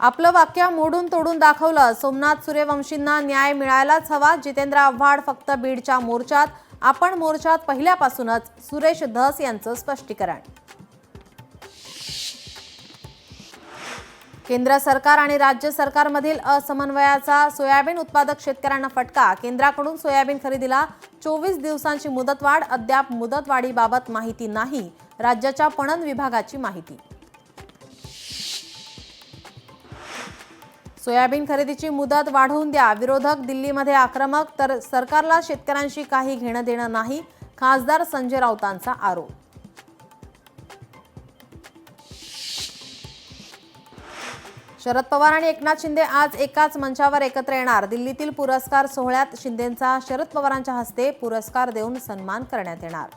आपलं वाक्य मोडून तोडून दाखवलं. सोमनाथ सूर्यवंशींना न्याय मिळायलाच हवा. जितेंद्र आव्हाड फक्त बीडच्या मोर्चात. आपण मोर्चात पहिल्यापासूनच. सुरेश धस यांचं स्पष्टीकरण. केंद्र सरकार आणि राज्य सरकारमधील असमन्वयाचा सोयाबीन उत्पादक शेतकऱ्यांना फटका. केंद्राकडून सोयाबीन खरेदीला 24 दिवसांची मुदतवाढ. अद्याप मुदतवाढीबाबत माहिती नाही. राज्याच्या पणन विभागाची माहिती. सोयाबीन खरेदीची मुदत वाढवून द्या. विरोधक दिल्लीमध्ये आक्रमक. तर सरकारला शेतकऱ्यांशी काही घेणं देणं नाही. खासदार संजय राऊतांचा आरोप. शरद पवार आणि एकनाथ शिंदे आज एकाच मंचावर एकत्र येणार. दिल्लीतील पुरस्कार सोहळ्यात शिंदेंचा शरद पवारांच्या हस्ते पुरस्कार देऊन सन्मान करण्यात येणार.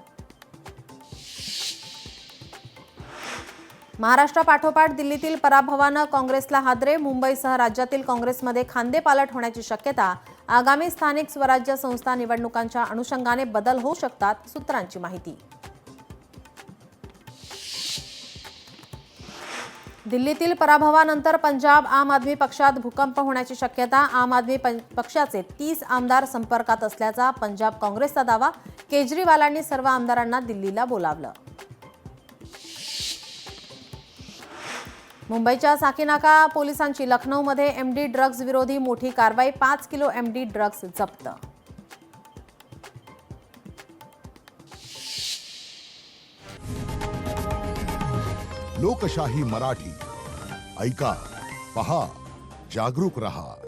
महाराष्ट्रापाठोपाठ दिल्लीतील पराभवानं काँग्रेसला हादरे. मुंबईसह राज्यातील काँग्रेसमध्ये खांदेपालट होण्याची शक्यता. आगामी स्थानिक स्वराज्य संस्था निवडणुकांच्या अनुषंगाने बदल होऊ शकतात. सूत्रांची माहिती. दिल्लीतील पराभवानंतर पंजाब आम आदमी पक्षात भूकंप होण्याची शक्यता. आम आदमी पक्षाचे 30 आमदार संपर्कात असल्याचा पंजाब काँग्रेसचा दावा. केजरीवालांनी सर्व आमदारांना दिल्लीला बोलावलं. मुंबईच्या साकीनाका पोलिसांची लखनौमध्ये एमडी ड्रग्ज विरोधी मोठी कारवाई. 5 किलो एमडी ड्रग्ज जप्त. लोकशाही मराठी ऐका, पहा, जागरूक रहा.